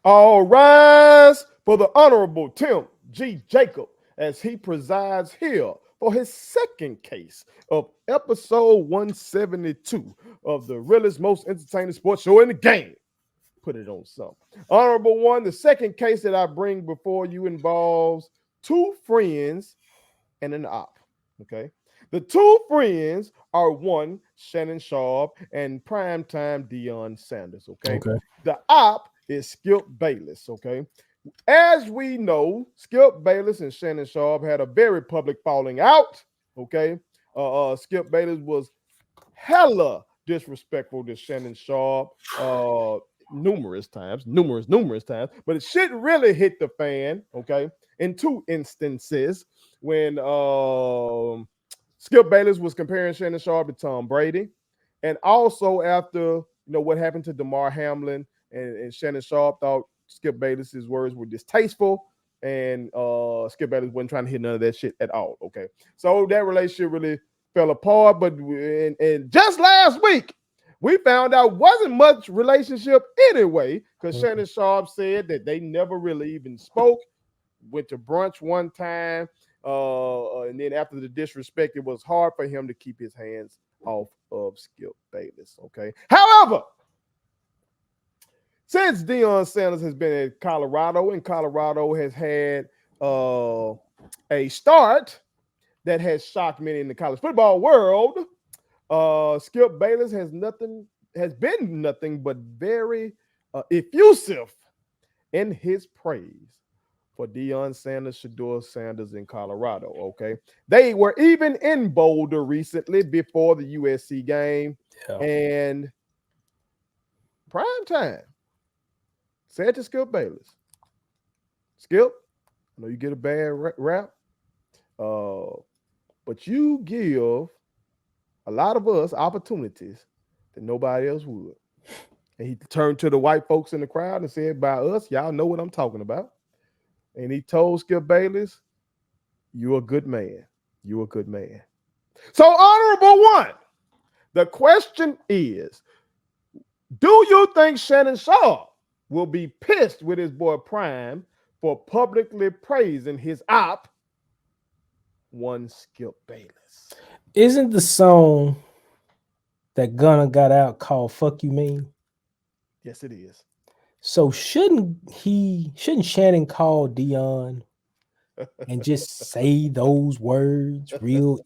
All rise for the Honorable Tim G. Jacob as he presides here for his second case of episode 172 of the realest, most entertaining sports show in the game. Put it on some. Honorable one, the second case that I bring before you involves two friends and an op. Okay. The two friends are one, Shannon Sharpe, and primetime Deion Sanders. Okay. The op is Skip Bayless. Okay. As we know, Skip Bayless and Shannon Sharpe had a very public falling out. Okay. Skip Bayless was hella disrespectful to Shannon Sharpe numerous times, but it shit really hit the fan, okay, in two instances when Skip Bayless was comparing Shannon Sharpe to Tom Brady, and also after what happened to DeMar Hamlin, and Shannon Sharpe thought Skip Bayless's words were distasteful, and Skip Bayless wasn't trying to hit none of that shit at all. Okay, so that relationship really fell apart. But and just last week, we found out wasn't much relationship anyway, because Shannon Sharpe said that they never really even spoke. Went to brunch one time, and then after the disrespect, it was hard for him to keep his hands off of Skip Bayless. Okay, however, since Deion Sanders has been at Colorado, and Colorado has had a start that has shocked many in the college football world, Skip Bayless has been nothing but very effusive in his praise for Deion Sanders, Shedeur Sanders in Colorado. Okay, they were even in Boulder recently before the USC game, and prime time said to Skip Bayless, Skip, I know you get a bad rap, but you give a lot of us opportunities that nobody else would. And he turned to the white folks in the crowd and said, by us, y'all know what I'm talking about. And he told Skip Bayless, you're a good man. You're a good man. So, honorable one, the question is, do you think Shannon Sharpe will be pissed with his boy Prime for publicly praising his op, one Skip Bayless? Isn't the song that Gunna got out called "Fuck You Mean"? Yes, it is. So shouldn't Shannon call Deion and just say those words real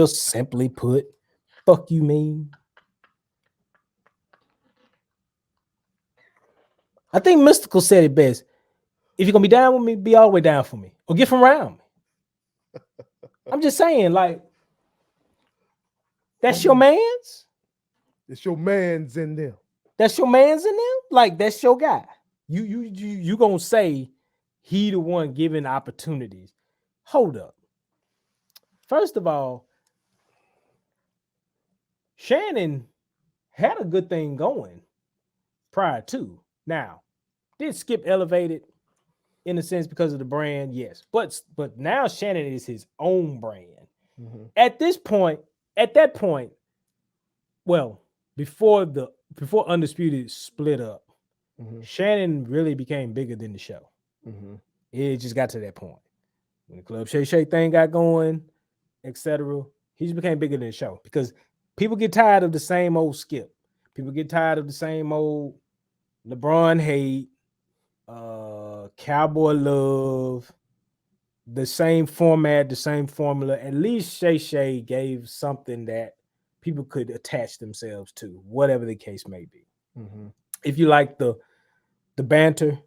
simply put, "Fuck you mean"? I think Mystical said it best. If you're gonna be down with me, be all the way down for me, or get from around me. I'm just saying, like, that's your man's. It's your man's in them. That's your man's in them. Like, that's your guy. You gonna say he the one giving opportunities? Hold up. First of all, Shannon had a good thing going prior to. Now, did Skip elevate it in a sense because of the brand? Yes, but now Shannon is his own brand. Mm-hmm. At that point, well, before Undisputed split up, mm-hmm. Shannon really became bigger than the show. Mm-hmm. It just got to that point when the Club Shay Shay thing got going, etc. He just became bigger than the show because people get tired of the same old Skip. People get tired of the same old LeBron hate, Cowboy love, the same format, the same formula. At least Shay Shay gave something that people could attach themselves to, whatever the case may be. Mm-hmm. If you like the banter,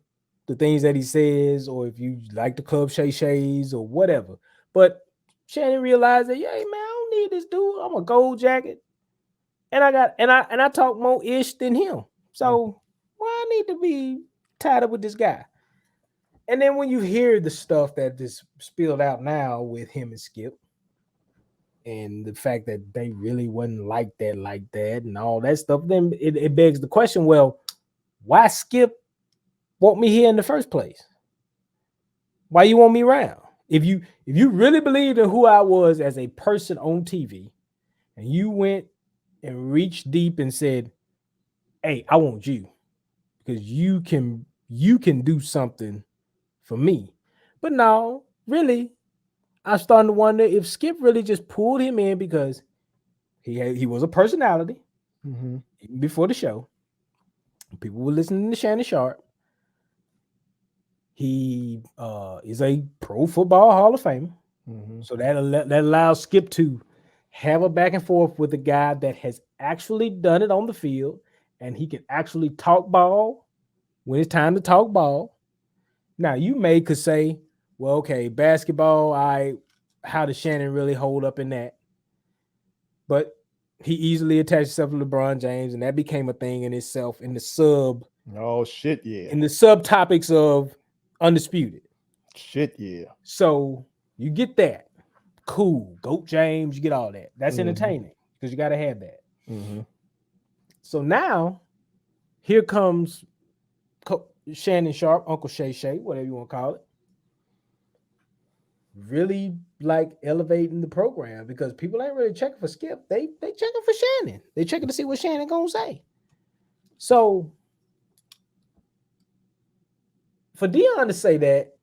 the things that he says, or if you like the Club Shay Shays or whatever. But Shannon realized that, yeah, man, I don't need this dude. I'm a gold jacket. And I talk more ish than him. So why I need to be tied up with this guy? And then when you hear the stuff that is spilled out now with him and Skip, and the fact that they really wasn't like that and all that stuff, then it begs the question, well, why Skip want me here in the first place? Why you want me around? If you really believed in who I was as a person on TV, and you went and reached deep and said, hey, I want you, because you you can do something for me. But no, really, I'm starting to wonder if Skip really just pulled him in because he was a personality even before the show. People were listening to Shannon Sharpe. He is a Pro Football Hall of Famer. So that allows Skip to have a back and forth with a guy that has actually done it on the field, and he can actually talk ball when it's time to talk ball. Now, you could say, well, okay, basketball, how does Shannon really hold up in that? But he easily attached himself to LeBron James, and that became a thing in itself in the Oh shit, yeah. in the subtopics of Undisputed. Shit, yeah. So you get that. Cool. GOAT James, you get all that. That's entertaining because you got to have that. So now, here comes Shannon Sharpe, Uncle Shay Shay, whatever you want to call it. Really like elevating the program because people ain't really checking for Skip. They checking for Shannon. They checking to see what Shannon gonna say. So for Deion to say that,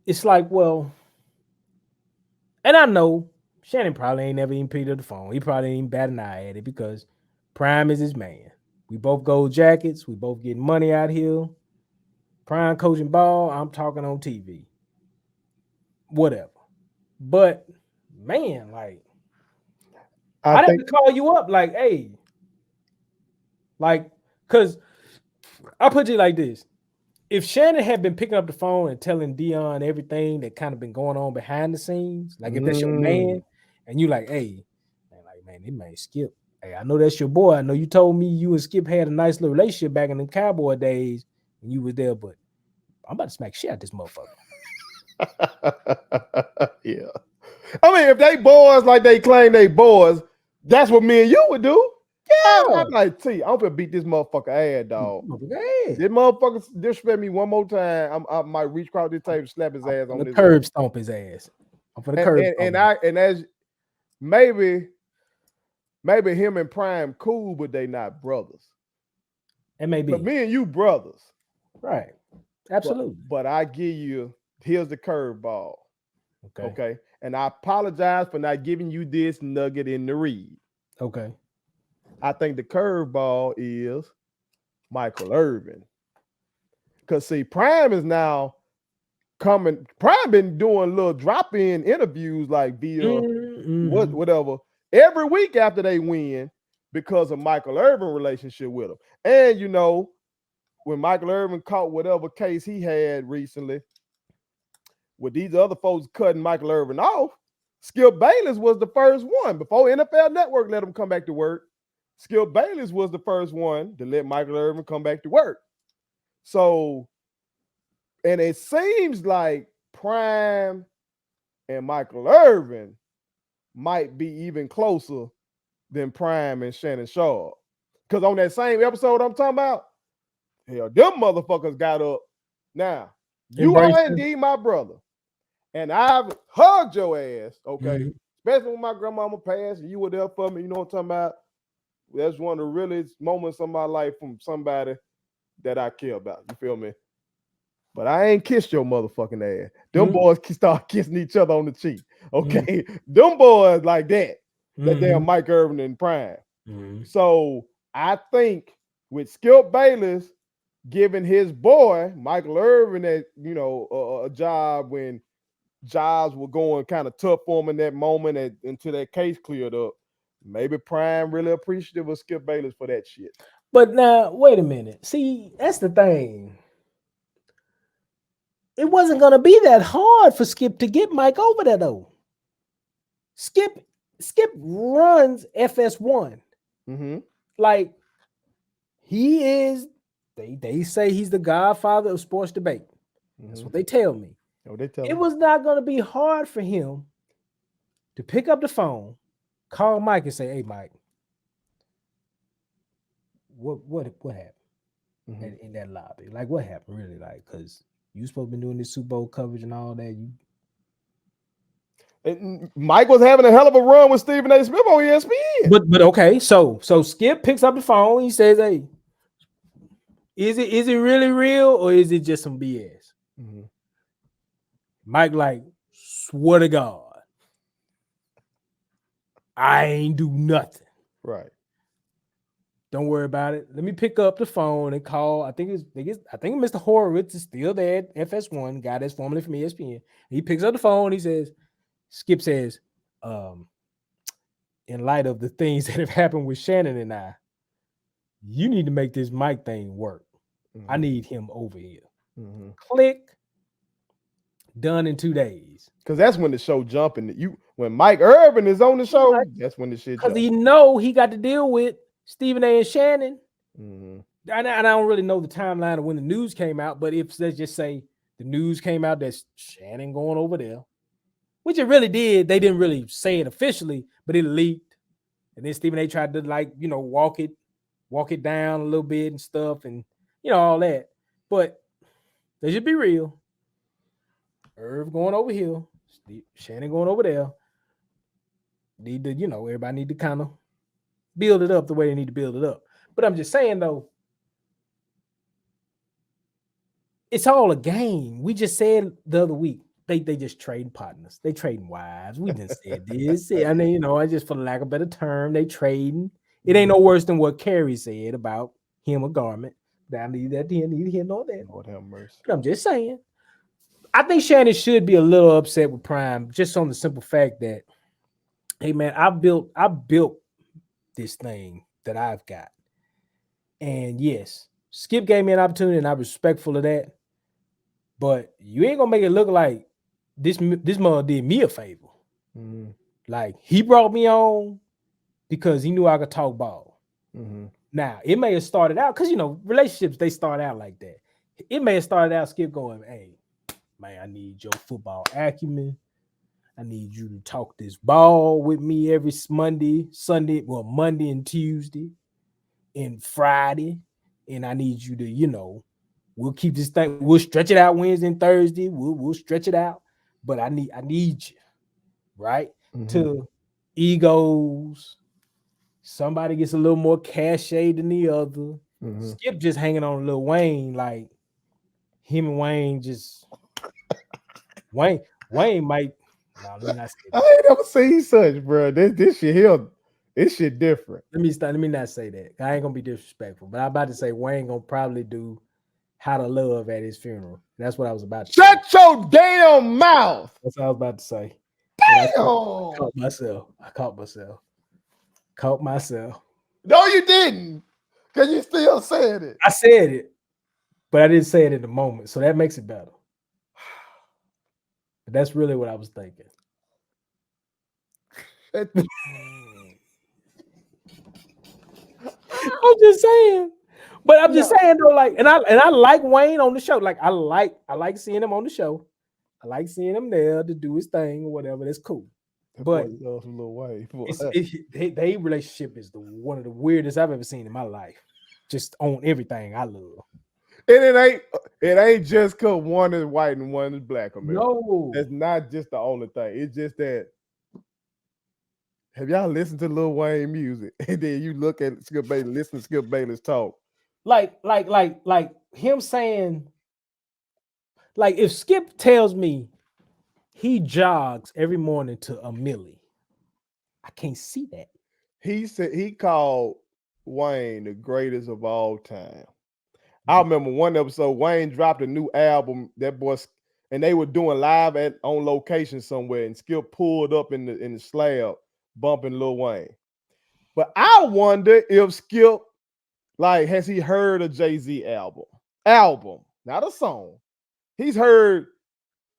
it's like, well, and I know Shannon probably ain't never even picked up the phone. He probably ain't even bat an eye at it because Prime is his man. We both gold jackets. We both getting money out here. Prime coaching ball. I'm talking on TV. Whatever. But man, like I'd have to call you up, like, hey, like, cause I'll put it like this. If Shannon had been picking up the phone and telling Deion everything that kind of been going on behind the scenes, like if that's your man, and you like, hey, man, it may Skip. Hey, I know that's your boy. I know you told me you and Skip had a nice little relationship back in the Cowboy days when you was there, but I'm about to smack shit out this motherfucker. Yeah. I mean, if they boys like they claim they boys, that's what me and you would do. Yeah. I'm like, T, I'm gonna beat this motherfucker ass, dog. This motherfucker disrespect me one more time, I might reach across this table, slap his ass on the this curb, stomp his ass. I'm for the curb. And as maybe him and Prime cool, but they not brothers. It may be. But me and you brothers. Right. Absolutely. But I give you, here's the curveball. Okay. And I apologize for not giving you this nugget in the read. Okay. I think the curveball is Michael Irvin. Because see, Prime is now coming. Prime been doing little drop-in interviews like via whatever every week after they win because of Michael Irvin relationship with him. And you know, when Michael Irvin caught whatever case he had recently, with these other folks cutting Michael Irvin off, Skip Bayless was the first one. Before NFL Network let him come back to work, Skip Bayless was the first one to let Michael Irvin come back to work. So, and it seems like Prime and Michael Irvin might be even closer than Prime and Shannon Sharpe. Because on that same episode I'm talking about, hell, them motherfuckers got up. Now, you are indeed my brother. And I've hugged your ass, okay? Especially when my grandmama passed and you were there for me, you know what I'm talking about? That's one of the realest moments of my life from somebody that I care about. You feel me? But I ain't kissed your motherfucking ass. Them boys start kissing each other on the cheek, okay? Them boys like that. That damn Mike Irvin and Prime. So I think with Skip Bayless giving his boy, Michael Irvin, a job when jobs were going kind of tough for him in that moment until that case cleared up. Maybe Prime really appreciative of Skip Bayless for that shit. But now, wait a minute. See, that's the thing. It wasn't going to be that hard for Skip to get Mike over there, though. Skip runs FS1. Like, he is, they say he's the godfather of sports debate. That's what they tell me. It was not going to be hard for him to pick up the phone, call Mike and say, hey, Mike, what happened in that lobby? Like, what happened really? Like, because you supposed to be doing this Super Bowl coverage and all that. And Mike was having a hell of a run with Stephen A. Smith on ESPN. But okay, so Skip picks up the phone. He says, hey, Is it really real or is it just some BS? Mm-hmm. Mike, like, swear to God, I ain't do nothing. Right. Don't worry about it. Let me pick up the phone and call. I think Mr. Horowitz is still there at FS1, guy that's formerly from ESPN. He picks up the phone. He says, Skip says, in light of the things that have happened with Shannon and I, you need to make this Mike thing work. Mm-hmm. I need him over here. Mm-hmm. Click. Done in 2 days. Because that's when the show jumping. When Mike Urban is on the show, that's when the shit Because jumping. he know he got to deal with Stephen A. and Shannon. Mm-hmm. And I don't really know the timeline of when the news came out, but if let's just say the news came out that Shannon going over there, which it really did. They didn't really say it officially, but it leaked. And then Stephen A. tried to walk it down a little bit and stuff and all that. But they should be real. Irv going over here, Shannon going over there. Need to, everybody need to kind of build it up the way they need to build it up. But I'm just saying though, it's all a game. We just said the other week they just trading partners. They trading wives. We didn't say this. I mean, I just for lack of a better term, they trading. It ain't no worse than what Carrie said about him a garment. I need that. Neither here nor there. Lord have mercy. But I'm just saying. I think Shannon should be a little upset with Prime just on the simple fact that, hey man, I built this thing that I've got. And yes, Skip gave me an opportunity and I'm respectful of that. But you ain't gonna make it look like this mother did me a favor. Mm-hmm. Like he brought me on because he knew I could talk ball. Mm-hmm. Now it may have started out because relationships they start out like that. It may have started out Skip going, hey, man, I need your football acumen. I need you to talk this ball with me every Monday and Tuesday and Friday. And I need you to, we'll keep this thing, we'll stretch it out Wednesday and Thursday. We'll stretch it out. But I need you, right? Mm-hmm. To egos. Somebody gets a little more cachet than the other. Mm-hmm. Skip just hanging on Lil Wayne, like him and Wayne just Wayne might. No, let me not say that. I ain't never seen such, bro. This shit here, this shit different. Let me not say that. I ain't gonna be disrespectful, but I'm about to say Wayne gonna probably do How to Love at his funeral. That's what I was about to say. Shut your damn mouth. That's what I was about to say. Damn. I caught myself. No, you didn't. Because you still said it. I said it, but I didn't say it in the moment. So that makes it better. But that's really what I was thinking. I'm just saying. But I'm just saying though, like, and I like Wayne on the show. Like, I like seeing him on the show. I like seeing him there to do his thing or whatever. That's cool. But their relationship is one of the weirdest I've ever seen in my life. Just on everything I love. And it ain't just because one is white and one is black, America. No, that's not just the only thing. It's just that. Have y'all listened to Lil Wayne music? And then you look at Skip Bayless, listen to Skip Bayless talk. Like him saying, like if Skip tells me he jogs every morning to a milli, I can't see that. He said he called Wayne the greatest of all time. I remember one episode, Wayne dropped a new album, that boy, and they were doing live on location somewhere, and Skip pulled up in the slab, bumping Lil Wayne. But I wonder if Skip, like, has he heard a Jay-Z album, not a song. He's heard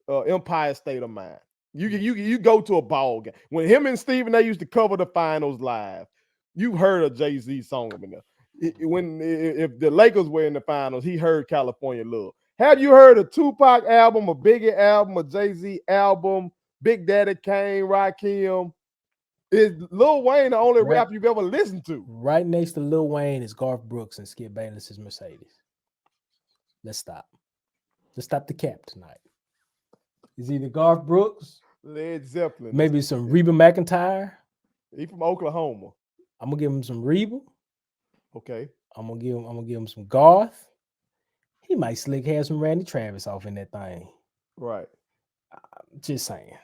Empire State of Mind. You go to a ball game. When him and Steven, they used to cover the finals live, you heard a Jay-Z song in there. If the Lakers were in the finals, he heard California Love. Have you heard a Tupac album, a Biggie album, a Jay-Z album, Big Daddy Kane, Rakim? Is Lil Wayne the only rap you've ever listened to? Right next to Lil Wayne is Garth Brooks and Skip Bayless' Mercedes. Let's stop. Let's stop the cap tonight. It's either Garth Brooks, Led Zeppelin, maybe some Reba McEntire. He from Oklahoma. I'm gonna give him some Reba. Okay. I'm gonna give him some Garth. He might slick have some Randy Travis off in that thing. Right. Just saying.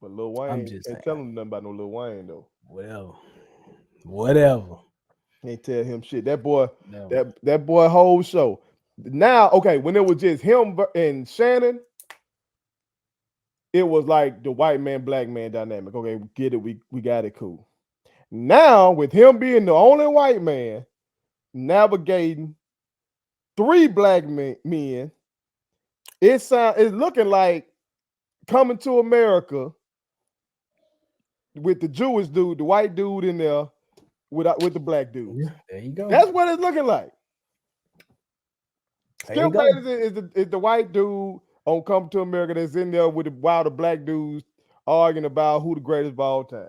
But Lil I'm Wayne just ain't saying. telling him nothing about no Lil Wayne though. Whatever. Ain't tell him shit. That boy, Whatever. that boy whole show. Now, okay, when it was just him and Shannon, it was like the white man, black man dynamic. Okay, we get it, we got it, cool. Now, with him being the only white man navigating 3 black men, it's looking like Coming to America with the Jewish dude, the white dude in there with the black dudes. Yeah, there you go. That's what it's looking like. There you Skip go. Bayless is the white dude on Come to America that's in there with the black dudes arguing about who the greatest of all time.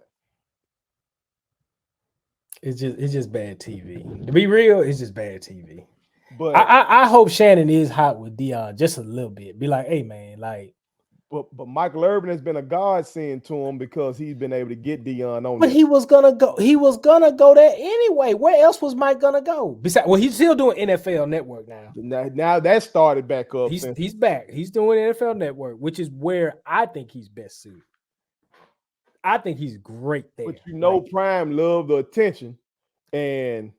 It's just bad TV. To be real, it's just bad TV. But I hope Shannon is hot with Deion just a little bit. Be like, hey man, like. But Michael Irvin has been a godsend to him because he's been able to get Deion on. But he was gonna go. He was gonna go there anyway. Where else was Mike gonna go? Besides, well, he's still doing NFL Network now. Now that started back up. He's back. He's doing NFL Network, which is where I think he's best suited. I think he's great there. But Prime loved the attention, and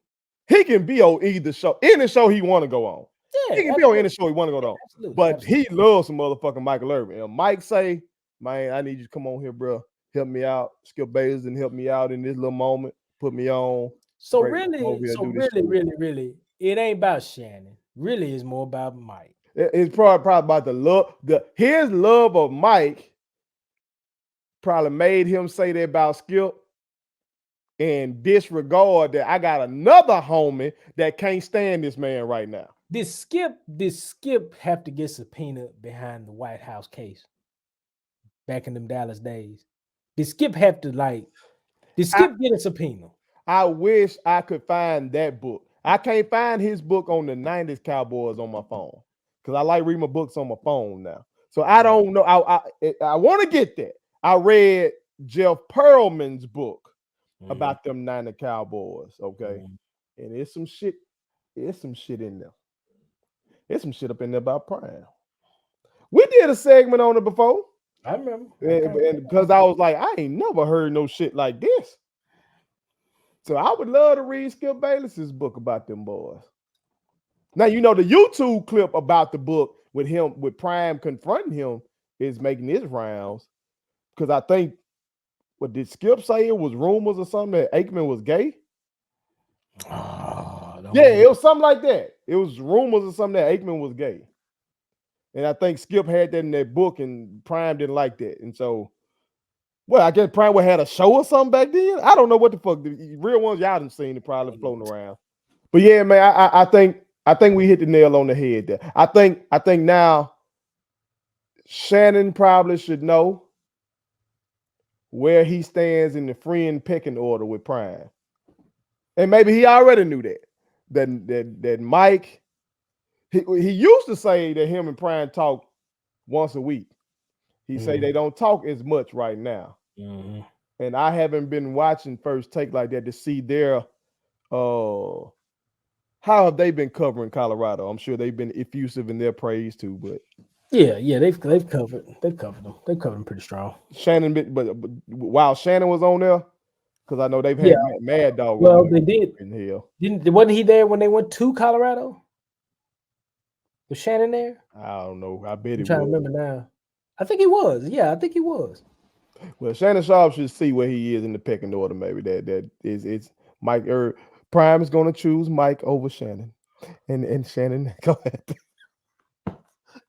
he can be on either show, any show he want to go on. Yeah, he can be on any show he want to go on. But he loves some motherfucking Michael Irvin. And Mike say, man, I need you to come on here, bro. Help me out. Skip Bayless and help me out in this little moment. Put me on. So really, it ain't about Shannon. Really, it's more about Mike. It's probably about the love. His love of Mike probably made him say that about Skip and disregard that I got another homie that can't stand this man right now. Did Skip have to get subpoenaed behind the White House case back in them Dallas days? Did Skip have to get a subpoena? I wish I could find that book. I can't find his book on the 90s Cowboys on my phone because I like reading my books on my phone now. So I don't know. I want to get that. I read Jeff Pearlman's book about them 90 Cowboys. Okay. And there's some shit. There's some shit in there. There's some shit up in there about Prime. We did a segment on it before. I remember. And because I was like, I ain't never heard no shit like this. So I would love to read Skip Bayless's book about them boys. Now, the YouTube clip about the book with Prime confronting him is making his rounds. Because I think, what did Skip say? It was rumors or something that Aikman was gay? It was something like that. It was rumors or something that Aikman was gay. And I think Skip had that in that book and Prime didn't like that. And so, I guess Prime had a show or something back then. I don't know what the fuck. The real ones y'all done seen it probably floating around. But yeah, man, I think we hit the nail on the head there. I think now Shannon probably should know where he stands in the friend pecking order with Prime. And maybe he already knew that. That Mike, he used to say that him and Prime talk once a week. He say they don't talk as much right now. And I haven't been watching First Take like that to see their how have they been covering Colorado. I'm sure they've been effusive in their praise too, but yeah, they've covered them pretty strong. Shannon, but while Shannon was on there, because I know they've had Mad Dog. Well, they did. Wasn't he there when they went to Colorado? Was Shannon there? I don't know. I bet he was. I'm trying to remember now. I think he was. Yeah, I think he was. Well, Shannon Sharpe should see where he is in the pecking order. Maybe that is it's Mike. Prime is going to choose Mike over Shannon, and Shannon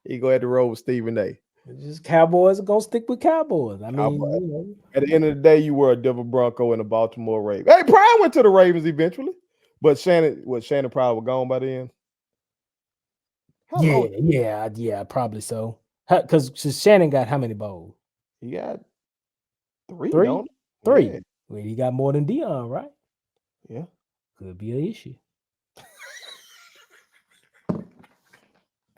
he go ahead to roll with Stephen A. Just Cowboys are gonna stick with Cowboys. I mean, at the end of the day, you were a Denver Bronco and a Baltimore Ravens. Hey, Prime went to the Ravens eventually, but Shannon probably was gone by then. Yeah, probably so. Because Shannon got how many bowls? He got 3. 3. Yeah. Well, he got more than Deion, right? Yeah, could be an issue.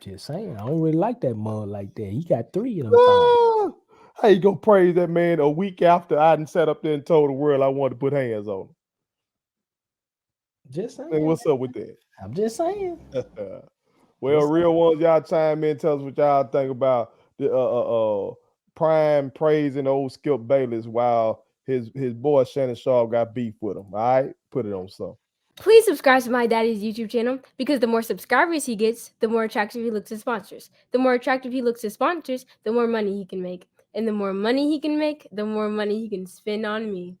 Just saying, I don't really like that mug like that. He got 3 of them. How you gonna praise that man a week after I done sat up there and told the world I wanted to put hands on him? Just saying. And what's up with that? I'm just saying. Well, real ones, y'all chime in, tell us what y'all think about the Prime praising old Skip Bayless while his boy Shannon Sharpe got beef with him. All right, put it on some. Please subscribe to my daddy's YouTube channel because the more subscribers he gets, the more attractive he looks to sponsors. The more attractive he looks to sponsors, the more money he can make. And the more money he can make, the more money he can spend on me.